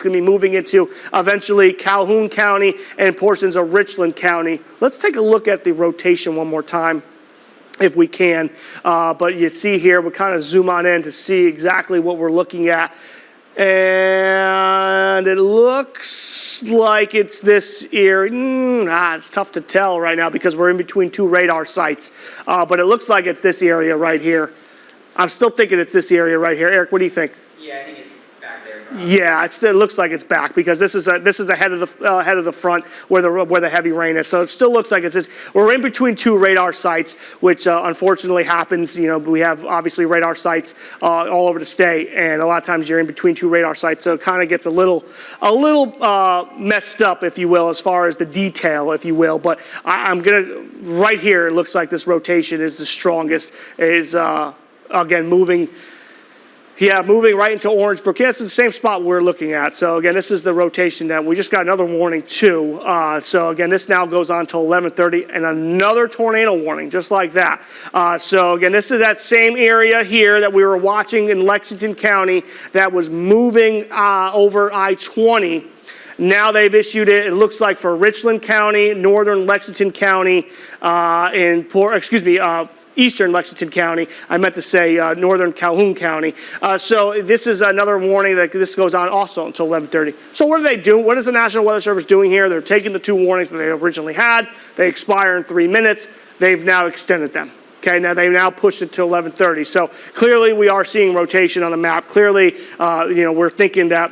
going to be moving into eventually Calhoun County and portions of Richland County. Let's take a look at the rotation one more time, if we can. But you see here, we'll kind of zoom on in to see exactly what we're looking at. And it looks like it's this area. It's tough to tell right now because we're in between two radar sites. But it looks like it's this area right here. I'm still thinking it's this area right here. Eric, what do you think? Yeah, I think it's back there. Yeah, it looks like it's back because this is ahead of the front where the heavy rain is. So it still looks like it's this. We're in between two radar sites, which unfortunately happens. You know, we have obviously radar sites all over the state, and a lot of times you're in between two radar sites, so it kind of gets a little messed up, if you will, as far as the detail, if you will. But I'm gonna right here. It looks like this rotation is the strongest. Is again moving. Yeah, moving right into Orangeburg. Yeah, this is the same spot we're looking at. So again, this is the rotation that we just got another warning too. So again, this now goes on till 11:30 and another tornado warning, just like that. So again, this is that same area here that we were watching in Lexington County that was moving over I-20. Now they've issued it, it looks like for Richland County, northern Lexington County, eastern Lexington County. I meant to say northern Calhoun County. So this is another warning that this goes on also until 11:30. So what do they do? What is the National Weather Service doing here? They're taking the two warnings that they originally had. They expire in 3 minutes. They've now extended them. Okay, now they've now pushed it to 11:30. So clearly we are seeing rotation on the map. Clearly, we're thinking that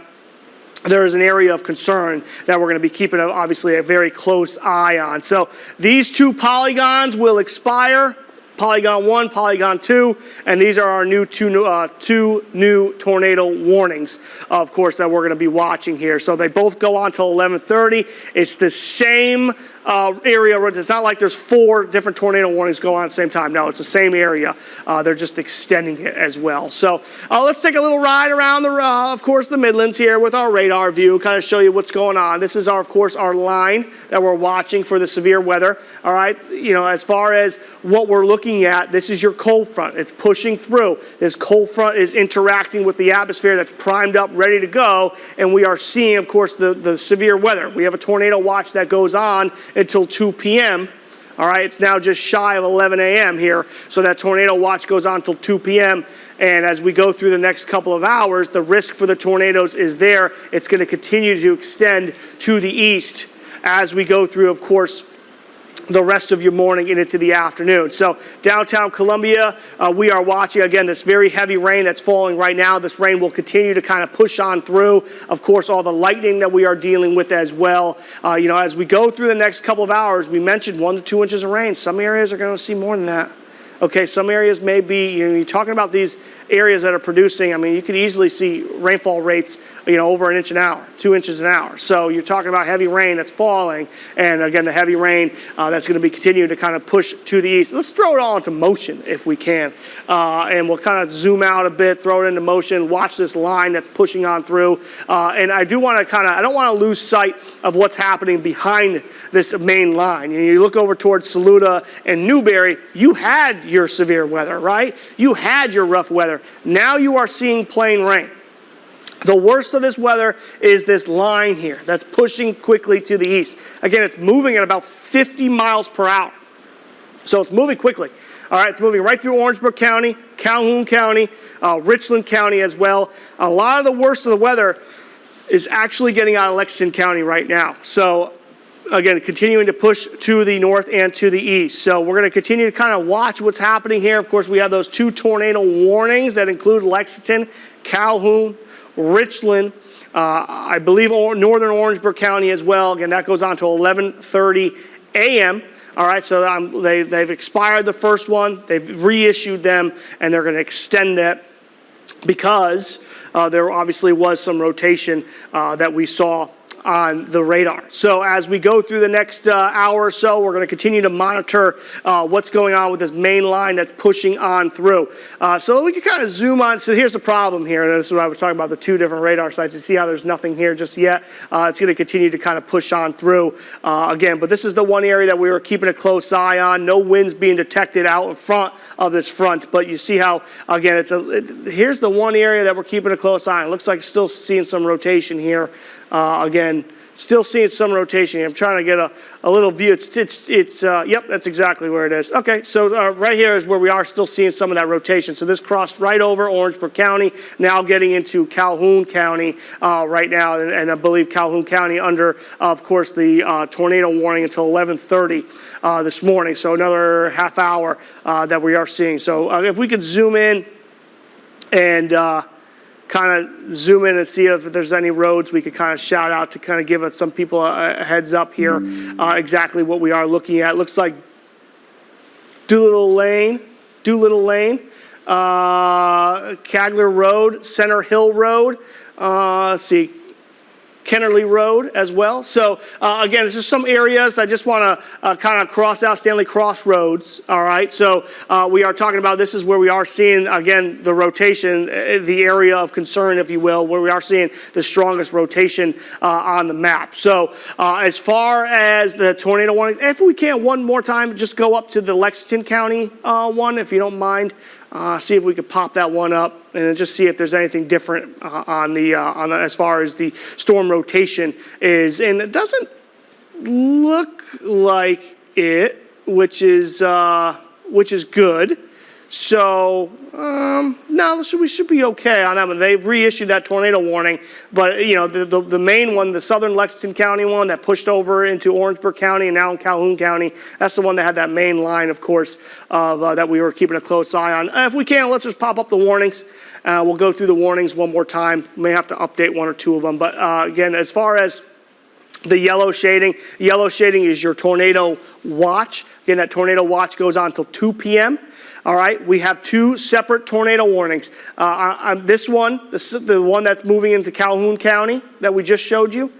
there is an area of concern that we're going to be keeping, obviously, a very close eye on. So these two polygons will expire. Polygon 1, Polygon 2, and these are our two new tornado warnings, of course, that we're going to be watching here. So they both go on till 11:30. It's the same area. It's not like there's 4 different tornado warnings going on at the same time. No, it's the same area. They're just extending it as well. So let's take a little ride around of course, the Midlands here with our radar view, kind of show you what's going on. This is, of course, our line that we're watching for the severe weather. All right, as far as what we're looking at, this is your cold front. It's pushing through. This cold front is interacting with the atmosphere that's primed up, ready to go, and we are seeing, of course, the severe weather. We have a tornado watch that goes on until 2 p.m. All right, it's now just shy of 11 a.m. here, so that tornado watch goes on until 2 p.m. And as we go through the next couple of hours, the risk for the tornadoes is there. It's going to continue to extend to the east as we go through, of course, the rest of your morning and into the afternoon. So downtown Columbia, we are watching, again, this very heavy rain that's falling right now. This rain will continue to kind of push on through. Of course, all the lightning that we are dealing with as well. As we go through the next couple of hours, we mentioned 1 to 2 inches of rain. Some areas are going to see more than that. Okay, some areas may be, you're talking about these areas that are producing, I mean, you could easily see rainfall rates, over 1 inch an hour, 2 inches an hour. So you're talking about heavy rain that's falling, and again, the heavy rain that's going to be continuing to kind of push to the east. Let's throw it all into motion if we can, and we'll kind of zoom out a bit, throw it into motion, watch this line that's pushing on through, and I do want to I don't want to lose sight of what's happening behind this main line. You look over towards Saluda and Newberry, you had your severe weather, right? You had your rough weather. Now you are seeing plain rain. The worst of this weather is this line here that's pushing quickly to the east. Again, it's moving at about 50 miles per hour. So it's moving quickly. All right, it's moving right through Orangeburg County, Calhoun County, Richland County as well. A lot of the worst of the weather is actually getting out of Lexington County right now. So again, continuing to push to the north and to the east. So we're going to continue to kind of watch what's happening here. Of course, we have those 2 tornado warnings that include Lexington, Calhoun, Richland, I believe northern Orangeburg County as well. Again, that goes on to 11:30 a.m. All right, so they've expired the first one. They've reissued them, and they're going to extend that because there obviously was some rotation that we saw on the radar. So as we go through the next hour or so, we're going to continue to monitor what's going on with this main line that's pushing on through. So we can kind of zoom on. So here's the problem here, and this is what I was talking about, the two different radar sites. You see how there's nothing here just yet. It's going to continue to kind of push on through again. But this is the one area that we were keeping a close eye on. No winds being detected out in front of this front. But you see how, again, here's the one area that we're keeping a close eye on. It looks like still seeing some rotation here. Again, still seeing some rotation here. I'm trying to get a little view. Yep, that's exactly where it is. Okay, so right here is where we are still seeing some of that rotation. So this crossed right over Orangeburg County, now getting into Calhoun County right now. And I believe Calhoun County under, of course, the tornado warning until 11:30 this morning. So another half hour that we are seeing. So if we could zoom in and kind of zoom in and see if there's any roads we could kind of shout out to kind of give us some people a heads up here exactly what we are looking at. Looks like Doolittle Lane, Cagler Road, Center Hill Road, let's see, Kennerly Road as well. So again, there's just some areas I just want to kind of cross out. Stanley Crossroads. All right. So we are talking about, this is where we are seeing, again, the rotation, the area of concern, if you will, where we are seeing the strongest rotation on the map. So as far as the tornado warnings, if we can one more time, just go up to the Lexington County one, if you don't mind. See if we could pop that one up and just see if there's anything different on the as far as the storm rotation is. And it doesn't look like it, which is good. So no, we should be okay on that one. They've reissued that tornado warning, but you know the main one, the southern Lexington County one that pushed over into Orangeburg County and now in Calhoun County, that's the one that had that main line, of course, of that we were keeping a close eye on. If we can, let's just pop up the warnings. We'll go through the warnings one more time. May have to update one or two of them, but again, as far as the yellow shading is your tornado watch. Again, that tornado watch goes on until 2 p.m. All right, we have two separate tornado warnings. This is the one that's moving into Calhoun County that we just showed you.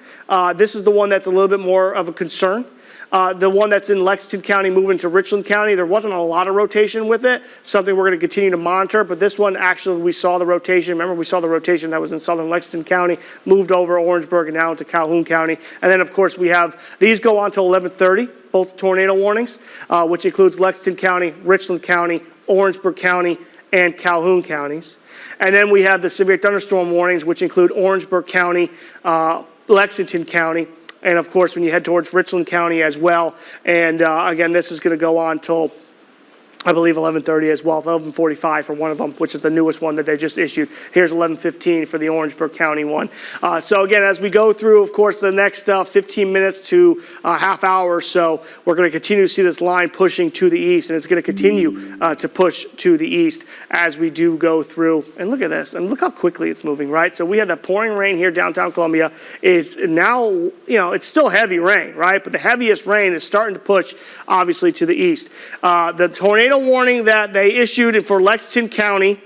This is the one that's a little bit more of a concern. The one that's in Lexington County moving to Richland County, there wasn't a lot of rotation with it, something we're going to continue to monitor, but this one actually we saw the rotation. Remember, we saw the rotation that was in southern Lexington County, moved over Orangeburg and now into Calhoun County. And then, of course, we have, these go on till 11:30, both tornado warnings, which includes Lexington County, Richland County, Orangeburg County, and Calhoun counties. And then we have the severe thunderstorm warnings, which include Orangeburg County, Lexington County, and of course, when you head towards Richland County as well. And again, this is going to go on till, I believe, 11:30 as well, 11:45 for one of them, which is the newest one that they just issued. Here's 11:15 for the Orangeburg County one. So again, as we go through, of course, the next 15 minutes to a half hour or so, we're going to continue to see this line pushing to the east, and it's going to continue to push to the east as we do go through. And look at this, and look how quickly it's moving, right? So we had that pouring rain here downtown Columbia. It's now, it's still heavy rain, right? But the heaviest rain is starting to push, obviously, to the east. The tornado warning that they issued for Lexington County,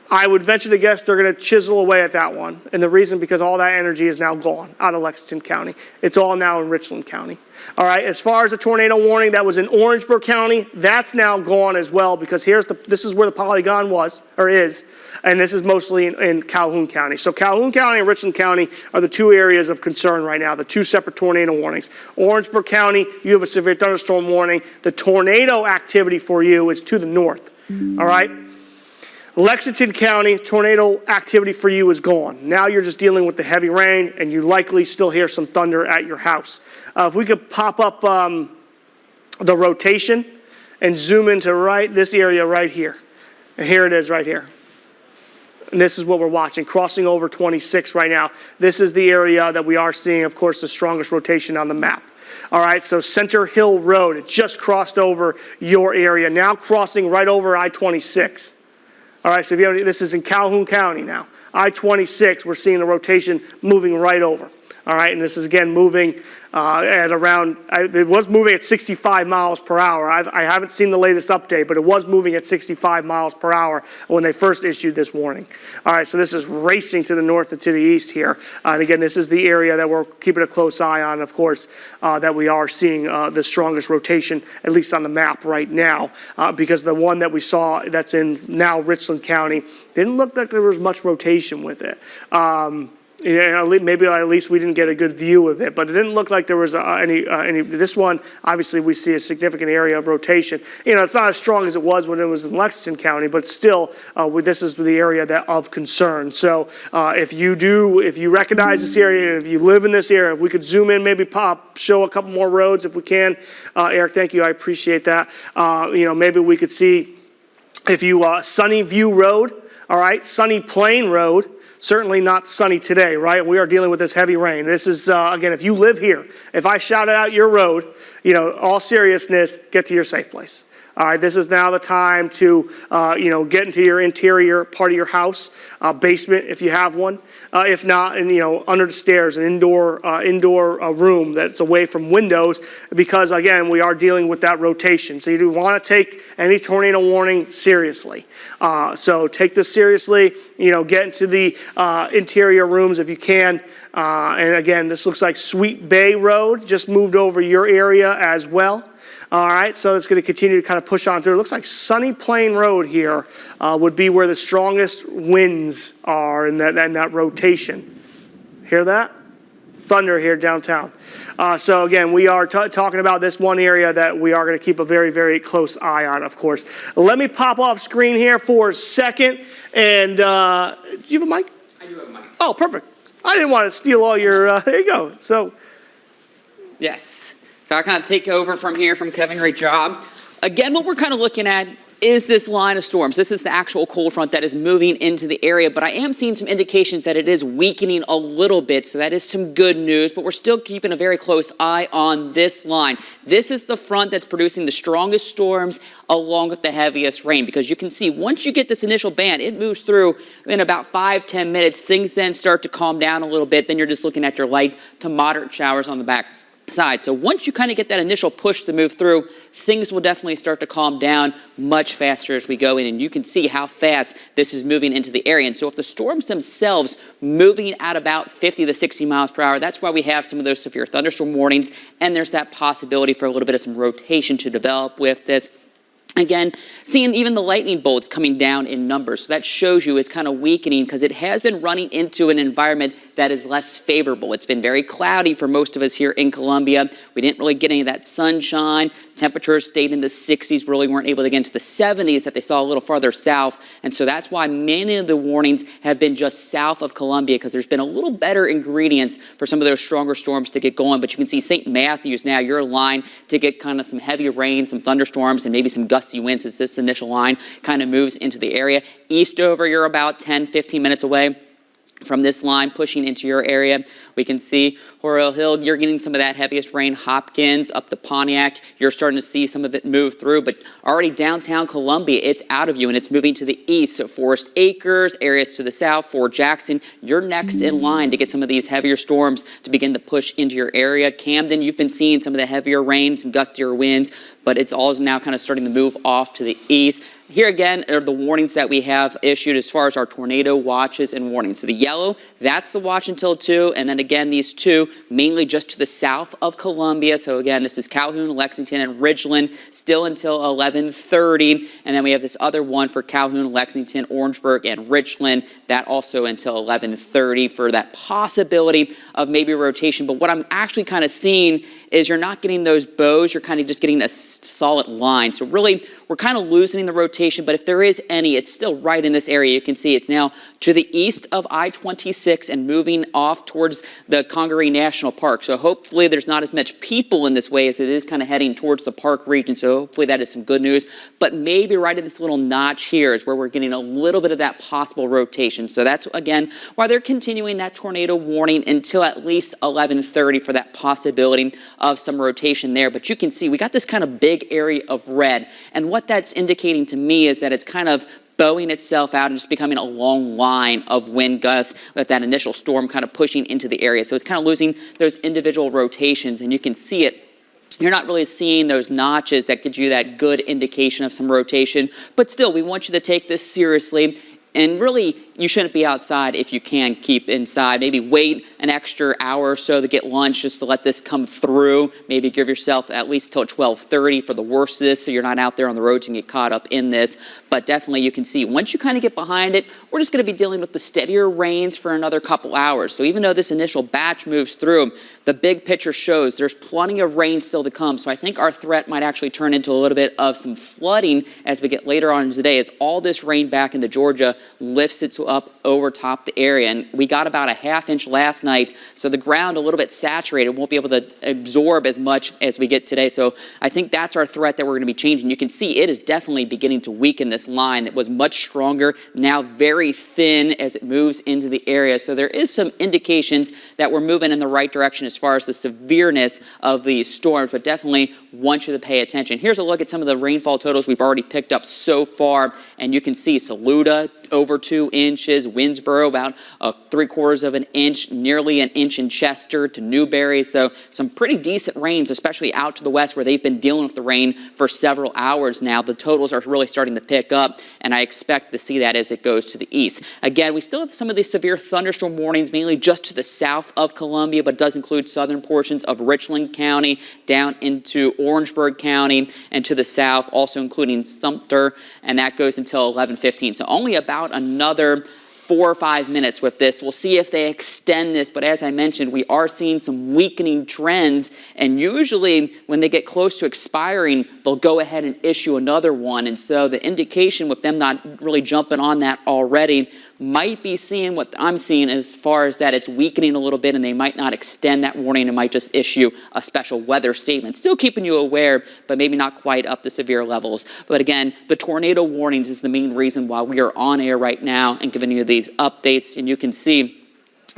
I would venture to guess they're going to chisel away at that one. And the reason, because all that energy is now gone out of Lexington County. It's all now in Richland County. All right, as far as the tornado warning that was in Orangeburg County, that's now gone as well, because this is where the polygon was, or is, and this is mostly in Calhoun County. So Calhoun County and Richland County are the two areas of concern right now, the two separate tornado warnings. Orangeburg County, you have a severe thunderstorm warning. The tornado activity for you is to the north, all right? Lexington County, tornado activity for you is gone. Now you're just dealing with the heavy rain, and you likely still hear some thunder at your house. If we could pop up the rotation and zoom into this area right here. And here it is right here. And this is what we're watching, crossing over 26 right now. This is the area that we are seeing, of course, the strongest rotation on the map. All right, so Center Hill Road, it just crossed over your area, now crossing right over I-26. All right, so this is in Calhoun County now. I-26, we're seeing the rotation moving right over. All right, and this is again moving at around, it was moving at 65 miles per hour. I haven't seen the latest update, but it was moving at 65 miles per hour when they first issued this warning. All right, so this is racing to the north and to the east here. And again, this is the area that we're keeping a close eye on, of course, that we are seeing the strongest rotation, at least on the map right now, because the one that we saw that's in now Richland County didn't look like there was much rotation with it. Maybe at least we didn't get a good view of it, but it didn't look like there was any. This one, obviously, we see a significant area of rotation. It's not as strong as it was when it was in Lexington County, but still, this is the area of concern. So, if you recognize this area, if you live in this area, if we could zoom in, maybe show a couple more roads if we can. Eric, thank you, I appreciate that. Maybe we could see if you Sunny View Road, all right, Sunny Plain Road. Certainly not sunny today, right? We are dealing with this heavy rain. This is, again, if you live here, if I shouted out your road, all seriousness, get to your safe place. All right, this is now the time to, get into your interior part of your house, basement if you have one. If not, and under the stairs, an indoor room that's away from windows, because again, we are dealing with that rotation. So you do want to take any tornado warning seriously. So take this seriously. Get into the interior rooms if you can. And again, this looks like Sweet Bay Road just moved over your area as well. All right, so it's going to continue to kind of push on through. It looks like Sunny Plain Road here would be where the strongest winds are in that rotation. Hear that? Thunder here downtown. So again, we are talking about this one area that we are going to keep a very, very close eye on, of course. Let me pop off screen here for a second. And do you have a mic? I do have a mic. Oh, perfect. I didn't want to steal all your, there you go. So. Yes. So I kind of take over from here from Kevin. Great job. Again, what we're kind of looking at is this line of storms. This is the actual cold front that is moving into the area, but I am seeing some indications that it is weakening a little bit, so that is some good news, but we're still keeping a very close eye on this line. This is the front that's producing the strongest storms along with the heaviest rain, because you can see once you get this initial band, it moves through in about 5-10 minutes. Things then start to calm down a little bit. Then you're just looking at your light to moderate showers on the back side. So once you kind of get that initial push to move through, things will definitely start to calm down much faster as we go in, and you can see how fast this is moving into the area. And so if the storms themselves moving at about 50 to 60 miles per hour, that's why we have some of those severe thunderstorm warnings, and there's that possibility for a little bit of some rotation to develop with this. Again, seeing even the lightning bolts coming down in numbers. So that shows you it's kind of weakening because it has been running into an environment that is less favorable. It's been very cloudy for most of us here in Columbia. We didn't really get any of that sunshine. Temperatures stayed in the 60s, really weren't able to get into the 70s that they saw a little farther south. And so that's why many of the warnings have been just south of Columbia, because there's been a little better ingredients for some of those stronger storms to get going. But you can see St. Matthews now, you're in line to get kind of some heavy rain, some thunderstorms, and maybe some gusty winds as this initial line kind of moves into the area. Eastover, you're about 10-15 minutes away from this line pushing into your area. We can see Horrell Hill, you're getting some of that heaviest rain. Hopkins up to Pontiac, you're starting to see some of it move through, but already downtown Columbia, it's out of you and it's moving to the east. So Forest Acres, areas to the south, Fort Jackson, you're next in line to get some of these heavier storms to begin to push into your area. Camden, you've been seeing some of the heavier rain, some gustier winds, but it's all now kind of starting to move off to the east. Here again are the warnings that we have issued as far as our tornado watches and warnings. So the yellow, that's the watch until 2, and then again these two mainly just to the south of Columbia. So again, this is Calhoun, Lexington, and Ridgeland still until 11:30, and then we have this other one for Calhoun, Lexington, Orangeburg, and Richland, that also until 11:30 for that possibility of maybe a rotation. But what I'm actually kind of seeing is you're not getting those bows, you're kind of just getting a solid line. So really, we're kind of loosening the rotation, but if there is any, it's still right in this area. You can see it's now to the east of I-26 and moving off towards the Congaree National Park. So hopefully there's not as much people in this way as it is kind of heading towards the park region. So hopefully that is some good news. But maybe right in this little notch here is where we're getting a little bit of that possible rotation. So that's, again, why they're continuing that tornado warning until at least 11:30 for that possibility of some rotation there. But you can see we got this kind of big area of red. And what that's indicating to me is that it's kind of bowing itself out and just becoming a long line of wind gusts with that initial storm kind of pushing into the area. So it's kind of losing those individual rotations, and you can see it. You're not really seeing those notches that gives you that good indication of some rotation, but still, we want you to take this seriously. And really, you shouldn't be outside if you can keep inside. Maybe wait an extra hour or so to get lunch just to let this come through. Maybe give yourself at least till 12:30 for the worst of this so you're not out there on the road and get caught up in this. But definitely you can see once you kind of get behind it, we're just going to be dealing with the steadier rains for another couple hours. So even though this initial batch moves through, the big picture shows there's plenty of rain still to come. So I think our threat might actually turn into a little bit of some flooding as we get later on today as all this rain back into Georgia lifts it up over top the area. And we got about a ½ inch last night, so the ground a little bit saturated, won't be able to absorb as much as we get today. So I think that's our threat that we're going to be changing. You can see it is definitely beginning to weaken this line that was much stronger, now very thin as it moves into the area. So there is some indications that we're moving in the right direction as far as the severeness of these storms, but definitely want you to pay attention. Here's a look at some of the rainfall totals we've already picked up so far, and you can see Saluda over 2 inches, Winsboro about 3/4 of an inch, nearly an inch in Chester to Newberry. So some pretty decent rains, especially out to the west where they've been dealing with the rain for several hours now. The totals are really starting to pick up, and I expect to see that as it goes to the east. Again, we still have some of these severe thunderstorm warnings, mainly just to the south of Columbia, but it does include southern portions of Richland County down into Orangeburg County and to the south, also including Sumter, and that goes until 11:15. So only about another 4 or 5 minutes with this. We'll see if they extend this, but as I mentioned, we are seeing some weakening trends, and usually when they get close to expiring, they'll go ahead and issue another one. And so the indication with them not really jumping on that already might be seeing what I'm seeing as far as that it's weakening a little bit, and they might not extend that warning and might just issue a special weather statement. Still keeping you aware, but maybe not quite up to severe levels. But again, the tornado warnings is the main reason why we are on air right now and giving you these updates, and you can see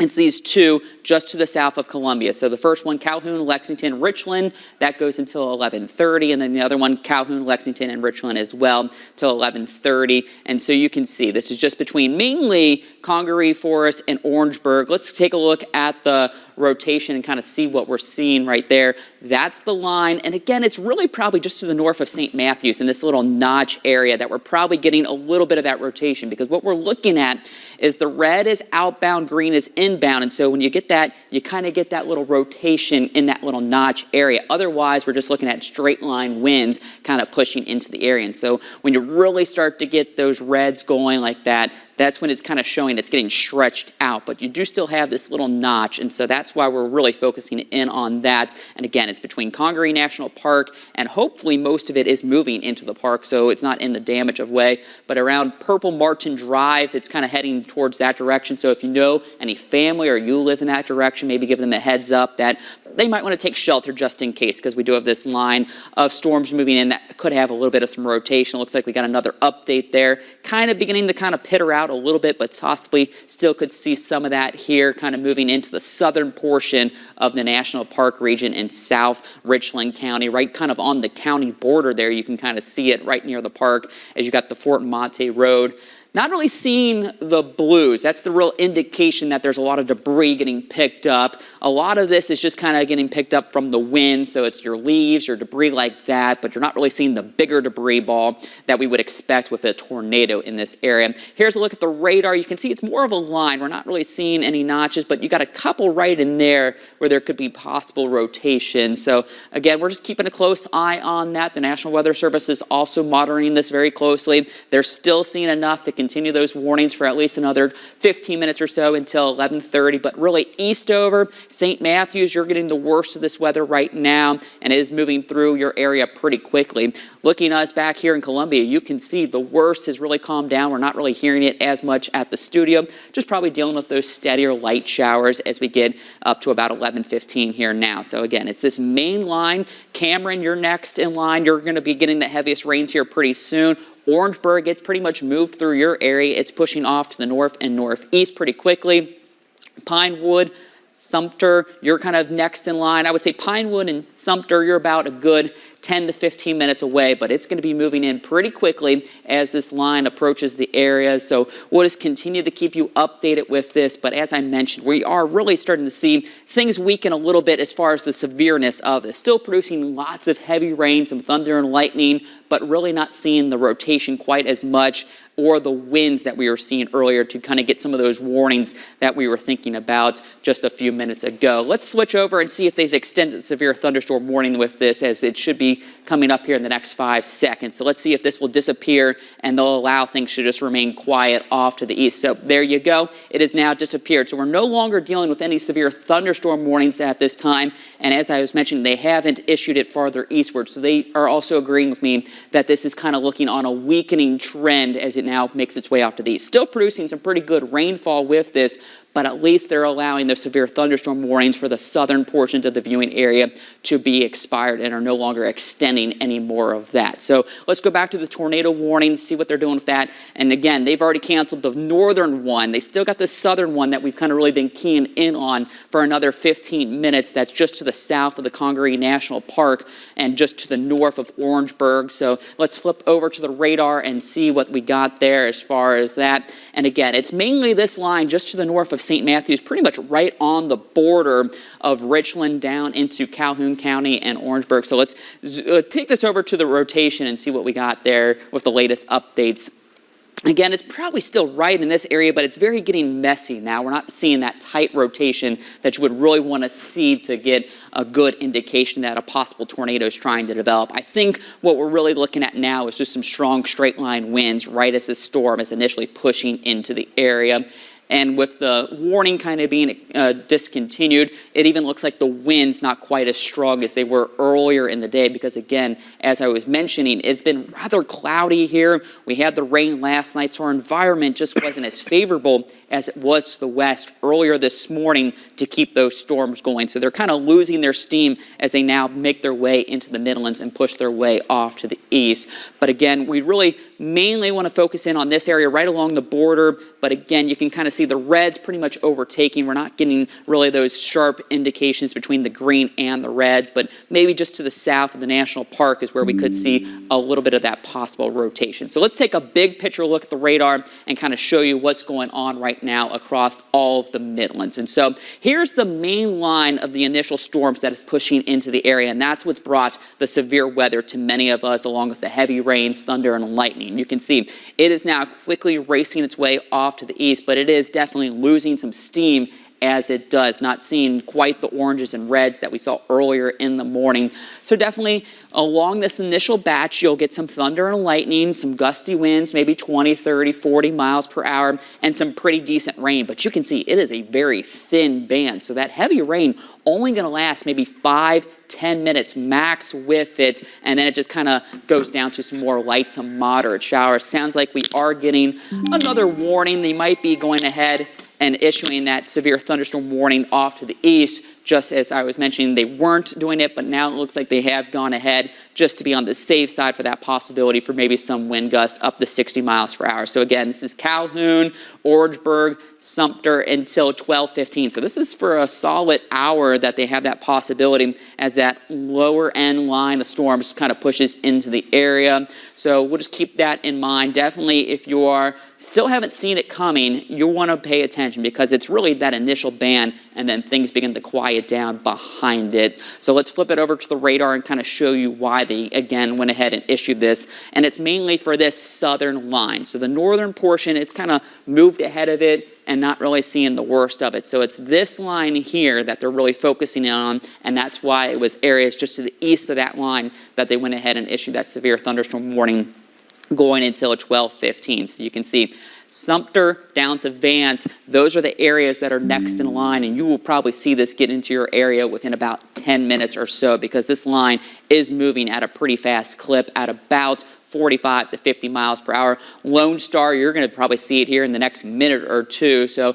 it's these two just to the south of Columbia. So the first one, Calhoun, Lexington, Richland, that goes until 11:30. And then the other one, Calhoun, Lexington, and Richland as well till 11:30. And so you can see this is just between mainly Congaree, Forest, and Orangeburg. Let's take a look at the rotation and kind of see what we're seeing right there. That's the line. And again, it's really probably just to the north of St. Matthews in this little notch area that we're probably getting a little bit of that rotation, because what we're looking at is the red is outbound, green is inbound. And so when you get that, you kind of get that little rotation in that little notch area. Otherwise, we're just looking at straight line winds kind of pushing into the area. And so when you really start to get those reds going like that, that's when it's kind of showing it's getting stretched out. But you do still have this little notch, and so that's why we're really focusing in on that. And again, it's between Congaree National Park, and hopefully most of it is moving into the park, so it's not in the damage of way. But around Purple Martin Drive, it's kind of heading towards that direction. So if you know any family or you live in that direction, maybe give them a heads up that they might want to take shelter just in case, because we do have this line of storms moving in that could have a little bit of some rotation. It looks like we got another update there, kind of beginning to kind of pitter out a little bit, but possibly still could see some of that here, kind of moving into the southern portion of the National Park region in South Richland County, right kind of on the county border there. You can kind of see it right near the park as you got the Fort Monte Road. Not really seeing the blues. That's the real indication that there's a lot of debris getting picked up. A lot of this is just kind of getting picked up from the wind, so it's your leaves, your debris like that, but you're not really seeing the bigger debris ball that we would expect with a tornado in this area. Here's a look at the radar. You can see it's more of a line. We're not really seeing any notches, but you got a couple right in there where there could be possible rotation. So again, we're just keeping a close eye on that. The National Weather Service is also monitoring this very closely. They're still seeing enough to continue those warnings for at least another 15 minutes or so until 11:30. But really east over St. Matthews, you're getting the worst of this weather right now, and it is moving through your area pretty quickly. Looking at us back here in Columbia, you can see the worst has really calmed down. We're not really hearing it as much at the studio, just probably dealing with those steadier light showers as we get up to about 11:15 here now. So again, it's this main line. Cameron, you're next in line. You're going to be getting the heaviest rains here pretty soon. Orangeburg, it's pretty much moved through your area. It's pushing off to the north and northeast pretty quickly. Pinewood, Sumter, you're kind of next in line. I would say Pinewood and Sumter, you're about a good 10 to 15 minutes away, but it's going to be moving in pretty quickly as this line approaches the area. So we'll just continue to keep you updated with this. But as I mentioned, we are really starting to see things weaken a little bit as far as the severeness of this. Still producing lots of heavy rain, some thunder and lightning, but really not seeing the rotation quite as much or the winds that we were seeing earlier to kind of get some of those warnings that we were thinking about just a few minutes ago. Let's switch over and see if they've extended the severe thunderstorm warning with this, as it should be coming up here in the next 5 seconds. So let's see if this will disappear and they'll allow things to just remain quiet off to the east. So there you go. It has now disappeared. So we're no longer dealing with any severe thunderstorm warnings at this time. And as I was mentioning, they haven't issued it farther eastward. So they are also agreeing with me that this is kind of looking on a weakening trend as it now makes its way off to the east. Still producing some pretty good rainfall with this, but at least they're allowing the severe thunderstorm warnings for the southern portions of the viewing area to be expired and are no longer extending any more of that. So let's go back to the tornado warnings, see what they're doing with that. And again, they've already canceled the northern one. They still got the southern one that we've kind of really been keying in on for another 15 minutes. That's just to the south of the Congaree National Park and just to the north of Orangeburg. So let's flip over to the radar and see what we got there as far as that. And again, it's mainly this line just to the north of St. Matthews, pretty much right on the border of Richland down into Calhoun County and Orangeburg. So let's take this over to the rotation and see what we got there with the latest updates. Again, it's probably still right in this area, but it's very getting messy now. We're not seeing that tight rotation that you would really want to see to get a good indication that a possible tornado is trying to develop. I think what we're really looking at now is just some strong straight line winds right as this storm is initially pushing into the area. And with the warning kind of being discontinued, it even looks like the wind's not quite as strong as they were earlier in the day because, again, as I was mentioning, it's been rather cloudy here. We had the rain last night, so our environment just wasn't as favorable as it was to the west earlier this morning to keep those storms going. So they're kind of losing their steam as they now make their way into the Midlands and push their way off to the east. But again, we really mainly want to focus in on this area right along the border. But again, you can kind of see the reds pretty much overtaking. We're not getting really those sharp indications between the green and the reds, but maybe just to the south of the national park is where we could see a little bit of that possible rotation. So let's take a big picture look at the radar and kind of show you what's going on right now across all of the Midlands. And so here's the main line of the initial storms that is pushing into the area, and that's what's brought the severe weather to many of us, along with the heavy rains, thunder, and lightning. You can see it is now quickly racing its way off to the east, but it is definitely losing some steam as it does, not seeing quite the oranges and reds that we saw earlier in the morning. So definitely along this initial batch, you'll get some thunder and lightning, some gusty winds, maybe 20, 30, 40 miles per hour, and some pretty decent rain. But you can see it is a very thin band. So that heavy rain only going to last maybe 5-10 minutes max with it, and then it just kind of goes down to some more light to moderate showers. Sounds like we are getting another warning. They might be going ahead and issuing that severe thunderstorm warning off to the east, just as I was mentioning. They weren't doing it, but now it looks like they have gone ahead just to be on the safe side for that possibility for maybe some wind gusts up to 60 miles per hour. So again, this is Calhoun, Orangeburg, Sumter until 12:15. So this is for a solid hour that they have that possibility as that lower end line of storms kind of pushes into the area. So we'll just keep that in mind. Definitely, if you are still haven't seen it coming, you'll want to pay attention because it's really that initial band and then things begin to quiet down behind it. So let's flip it over to the radar and kind of show you why they, again, went ahead and issued this. And it's mainly for this southern line. So the northern portion, it's kind of moved ahead of it and not really seeing the worst of it. So it's this line here that they're really focusing on, and that's why it was areas just to the east of that line that they went ahead and issued that severe thunderstorm warning going until 12:15. So you can see Sumter down to Vance, those are the areas that are next in line, and you will probably see this get into your area within about 10 minutes or so because this line is moving at a pretty fast clip at about 45 to 50 miles per hour. Lone Star, you're going to probably see it here in the next minute or two. So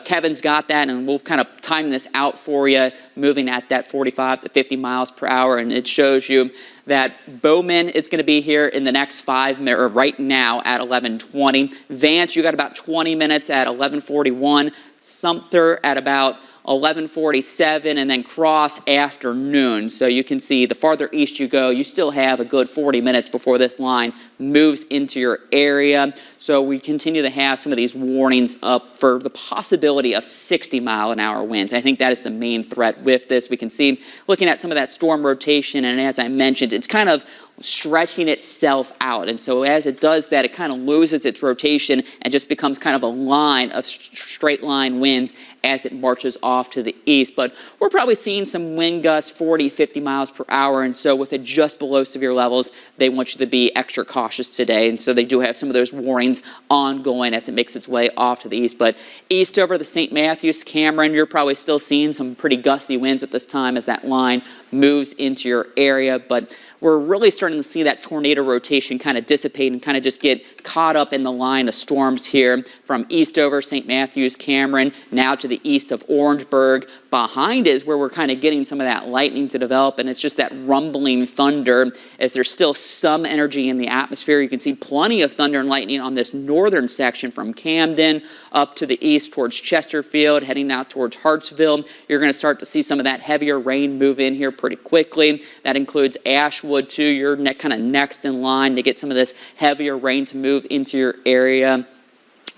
Kevin's got that, and we'll kind of time this out for you, moving at that 45 to 50 miles per hour, and it shows you that Bowman, it's going to be here in the next 5 minutes, or right now at 11:20. Vance, you got about 20 minutes at 11:41. Sumter at about 11:47, and then cross afternoon. So you can see the farther east you go, you still have a good 40 minutes before this line moves into your area. So we continue to have some of these warnings up for the possibility of 60-mile-an-hour winds. I think that is the main threat with this. We can see, looking at some of that storm rotation, and as I mentioned, it's kind of stretching itself out. And so as it does that, it kind of loses its rotation and just becomes kind of a line of straight line winds as it marches off to the east. But we're probably seeing some wind gusts 40, 50 miles per hour. And so with it just below severe levels, they want you to be extra cautious today. And so they do have some of those warnings ongoing as it makes its way off to the east. But east over the St. Matthews, Cameron, you're probably still seeing some pretty gusty winds at this time as that line moves into your area. But we're really starting to see that tornado rotation kind of dissipate and kind of just get caught up in the line of storms here from east over St. Matthews, Cameron, now to the east of Orangeburg. Behind is where we're kind of getting some of that lightning to develop, and it's just that rumbling thunder as there's still some energy in the atmosphere. You can see plenty of thunder and lightning on this northern section from Camden up to the east towards Chesterfield, heading out towards Hartsville. You're going to start to see some of that heavier rain move in here pretty quickly. That includes Ashwood too. You're kind of next in line to get some of this heavier rain to move into your area,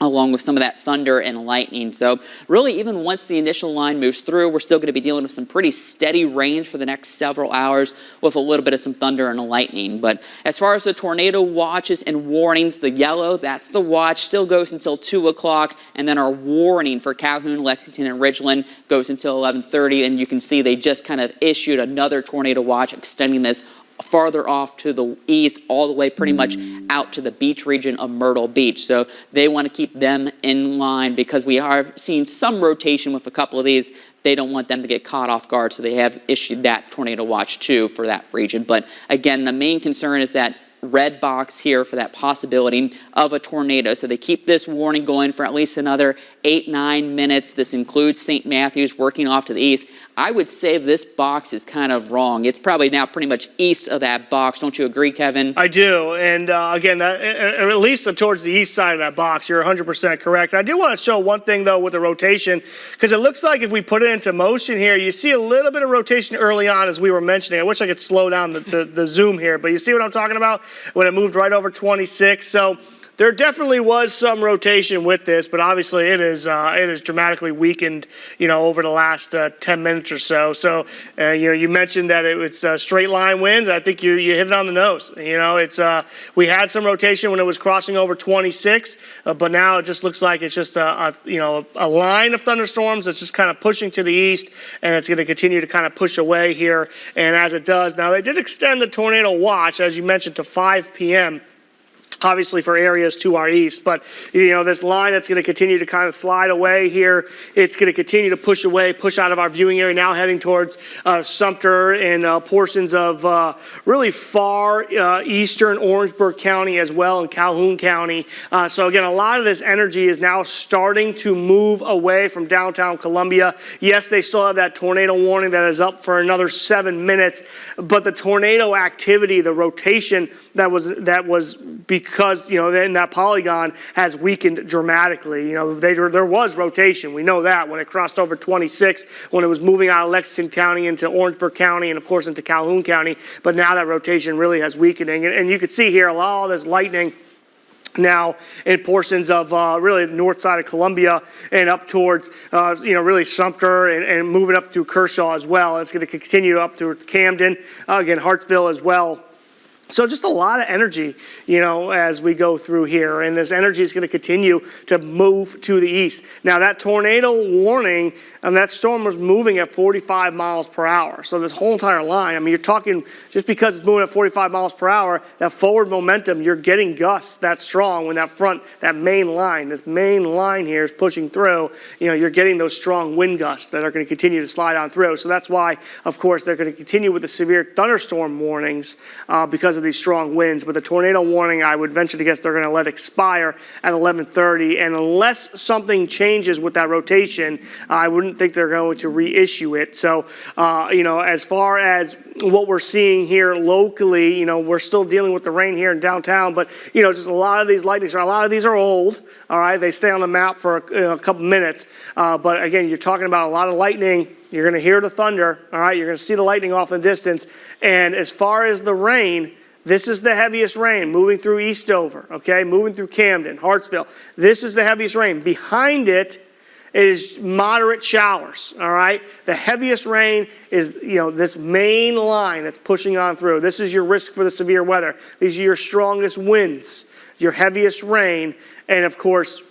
along with some of that thunder and lightning. So really, even once the initial line moves through, we're still going to be dealing with some pretty steady rains for the next several hours with a little bit of some thunder and lightning. But as far as the tornado watches and warnings, the yellow, that's the watch, still goes until 2 o'clock. And then our warning for Calhoun, Lexington, and Ridgeland goes until 11:30. And you can see they just kind of issued another tornado watch, extending this farther off to the east, all the way pretty much out to the beach region of Myrtle Beach. So they want to keep them in line because we are seeing some rotation with a couple of these. They don't want them to get caught off guard, so they have issued that tornado watch too for that region. But again, the main concern is that red box here for that possibility of a tornado. So they keep this warning going for at least another 8-9 minutes. This includes St. Matthews working off to the east. I would say this box is kind of wrong. It's probably now pretty much east of that box. Don't you agree, Kevin? I do. And again, at least towards the east side of that box, you're 100% correct. I do want to show one thing, though, with the rotation, because it looks like if we put it into motion here, you see a little bit of rotation early on, as we were mentioning. I wish I could slow down the zoom here, but you see what I'm talking about? When it moved right over 26. So there definitely was some rotation with this, but obviously it is dramatically weakened, over the last 10 minutes or so. So, you mentioned that it was straight line winds. I think you hit it on the nose. We had some rotation when it was crossing over 26, but now it just looks like it's just a line of thunderstorms that's just kind of pushing to the east, and it's going to continue to kind of push away here. And as it does, now they did extend the tornado watch, as you mentioned, to 5 p.m. obviously for areas to our east. But, this line that's going to continue to kind of slide away here, it's going to continue to push away, push out of our viewing area, now heading towards Sumter and portions of really far eastern Orangeburg County as well, and Calhoun County. So again, a lot of this energy is now starting to move away from downtown Columbia. Yes, they still have that tornado warning that is up for another 7 minutes, but the tornado activity, the rotation that was because, then that polygon has weakened dramatically. There was rotation. We know that when it crossed over 26, when it was moving out of Lexington County into Orangeburg County and, of course, into Calhoun County. But now that rotation really has weakening. And you can see here a lot of this lightning now in portions of really the north side of Columbia and up towards, really Sumter and moving up to Kershaw as well. It's going to continue up towards Camden, again, Hartsville as well. So just a lot of energy, as we go through here. And this energy is going to continue to move to the east. Now, that tornado warning, that storm was moving at 45 miles per hour. So this whole entire line, you're talking, just because it's moving at 45 miles per hour, that forward momentum, you're getting gusts that strong when that main line here is pushing through. You're getting those strong wind gusts that are going to continue to slide on through. So that's why, of course, they're going to continue with the severe thunderstorm warnings because of of these strong winds. But the tornado warning, I would venture to guess they're going to let expire at 11:30. And unless something changes with that rotation, I wouldn't think they're going to reissue it. So, as far as what we're seeing here locally, we're still dealing with the rain here in downtown, but, just a lot of these lightning storms, a lot of these are old, all right? They stay on the map for a couple minutes. But again, you're talking about a lot of lightning. You're going to hear the thunder, all right? You're going to see the lightning off in the distance. And as far as the rain, this is the heaviest rain moving through Eastover, okay? Moving through Camden, Hartsville. This is the heaviest rain. Behind it is moderate showers, all right? The heaviest rain is, this main line that's pushing on through. This is your risk for the severe weather. These are your strongest winds, your heaviest rain, and of course,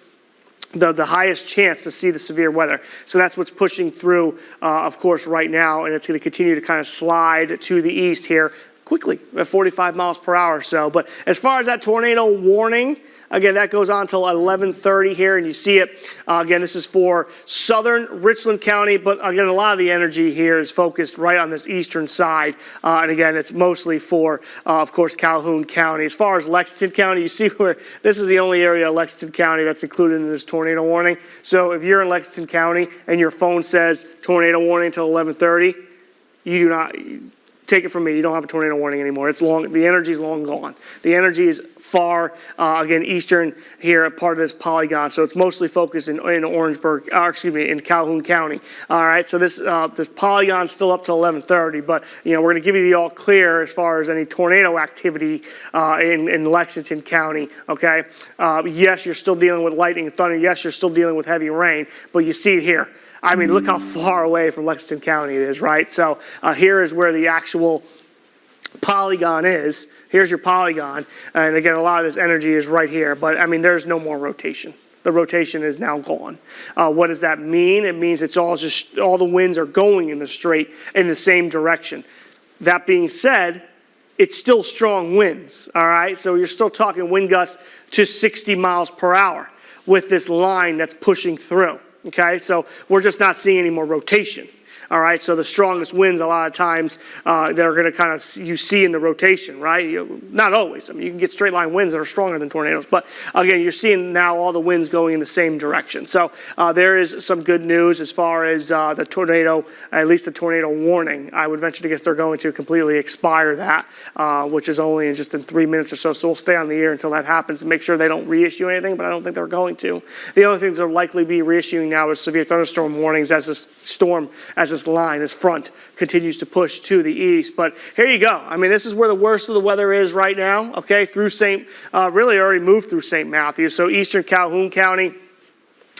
the highest chance to see the severe weather. So that's what's pushing through, of course, right now, and it's going to continue to kind of slide to the east here quickly at 45 miles per hour or so. But as far as that tornado warning, again, that goes on until 11:30 here, and you see it. Again, this is for southern Richland County, but again, a lot of the energy here is focused right on this eastern side. And again, it's mostly for, of course, Calhoun County. As far as Lexington County, you see where this is the only area of Lexington County that's included in this tornado warning. So if you're in Lexington County and your phone says tornado warning until 11:30, you do not. Take it from me, you don't have a tornado warning anymore. It's long. The energy is long gone. The energy is far, again, eastern here, a part of this polygon. So it's mostly focused in Orangeburg, in Calhoun County. All right, so this polygon's still up to 11:30, but we're going to give you the all clear as far as any tornado activity in Lexington County. Okay, yes, you're still dealing with lightning and thunder. Yes, you're still dealing with heavy rain, but you see it here. I mean, look how far away from Lexington County it is, right? So here is where the actual polygon is. Here's your polygon. And again, a lot of this energy is right here. But, I mean, there's no more rotation. The rotation is now gone. What does that mean? It means it's all the winds are going in the same direction. That being said, it's still strong winds, all right? So you're still talking wind gusts to 60 miles per hour with this line that's pushing through. Okay, so we're just not seeing any more rotation. All right, so the strongest winds a lot of times they're going to kind of you see in the rotation, right? Not always. I mean, you can get straight line winds that are stronger than tornadoes, but again, you're seeing now all the winds going in the same direction. So there is some good news as far as the tornado, at least the tornado warning. I would venture to guess they're going to completely expire that, which is only in 3 minutes or so. So we'll stay on the air until that happens and make sure they don't reissue anything, but I don't think they're going to. The only things they're likely be reissuing now is severe thunderstorm warnings as this line, this front, continues to push to the east. But here you go. I mean, this is where the worst of the weather is right now, okay, through really already moved through St. Matthews. So eastern Calhoun County,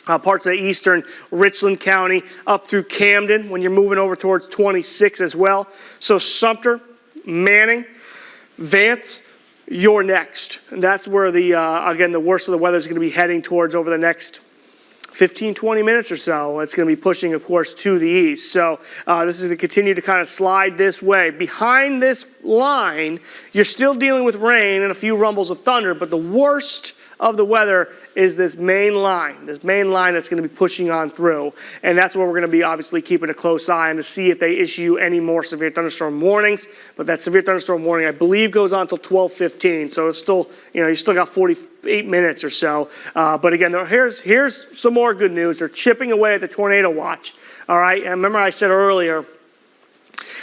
parts of eastern Richland County, up through Camden when you're moving over towards 26 as well. So Sumter, Manning, Vance, you're next. And that's where again, the worst of the weather is going to be heading towards over the next 15, 20 minutes or so. It's going to be pushing, of course, to the east. So this is going to continue to kind of slide this way. Behind this line, you're still dealing with rain and a few rumbles of thunder, but the worst of the weather is this main line that's going to be pushing on through. And that's where we're going to be obviously keeping a close eye on to see if they issue any more severe thunderstorm warnings. But that severe thunderstorm warning, I believe, goes on until 12:15. So it's still, you still got 48 minutes or so. But again, here's some more good news. They're chipping away at the tornado watch. All right. And remember I said earlier,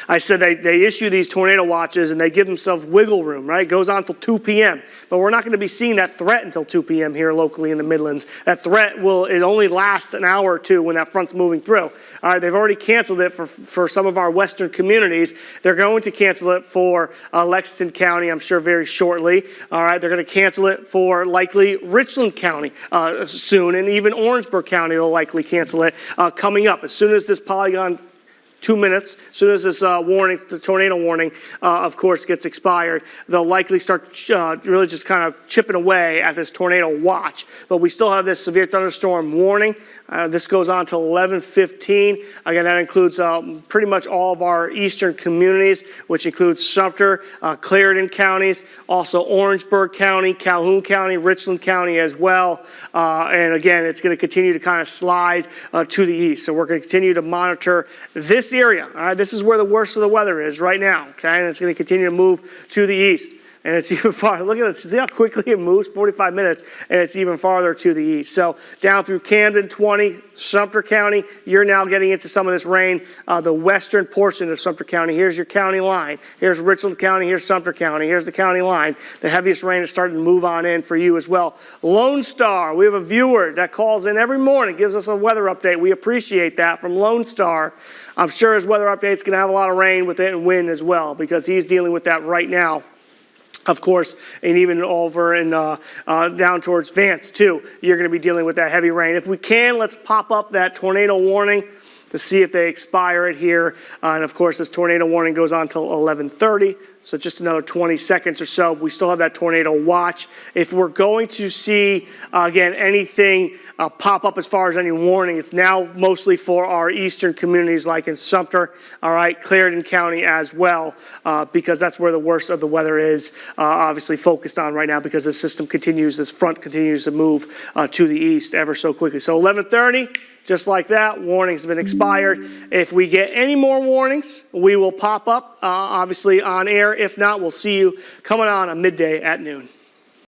they issue these tornado watches and they give themselves wiggle room, right? It goes on until 2 p.m. But we're not going to be seeing that threat until 2 p.m. here locally in the Midlands. That threat it only lasts an hour or two when that front's moving through. All right, they've already canceled it for some of our western communities. They're going to cancel it for Lexington County, I'm sure, very shortly. All right, they're going to cancel it for likely Richland County soon, and even Orangeburg County will likely cancel it coming up. As soon as this polygon 2 minutes. As soon as this the tornado warning, of course, gets expired, they'll likely start really just kind of chipping away at this tornado watch. But we still have this severe thunderstorm warning. This goes on till 11:15. Again, that includes pretty much all of our eastern communities, which includes Sumter, Clarendon counties, also Orangeburg County, Calhoun County, Richland County as well. And again, it's going to continue to kind of slide to the east. So we're going to continue to monitor this area. All right, this is where the worst of the weather is right now. Okay, and it's going to continue to move to the east. and it's even farther. Look at it, see how quickly it moves, 45 minutes, and it's even farther to the east. So down through Camden, 20, Sumter County, you're now getting into some of this rain. The western portion of Sumter County, here's your county line. Here's Richland County, here's Sumter County, here's the county line. The heaviest rain is starting to move on in for you as well. Lone Star, we have a viewer that calls in every morning, gives us a weather update. We appreciate that from Lone Star. I'm sure his weather update's going to have a lot of rain with it and wind as well, because he's dealing with that right now, of course, and even over and down towards Vance too. You're going to be dealing with that heavy rain. If we can, let's pop up that tornado warning to see if they expire it here. And of course, this tornado warning goes on till 11:30. So just another 20 seconds or so. We still have that tornado watch. If we're going to see, again, anything pop up as far as any warning, it's now mostly for our eastern communities like in Sumter, all right, Clarendon County as well, because that's where the worst of the weather is obviously focused on right now, because this system continues, this front continues to move to the east ever so quickly. So 11:30. Just like that, warnings have been expired. If we get any more warnings, we will pop up, obviously, on air. If not, we'll see you coming on midday at noon.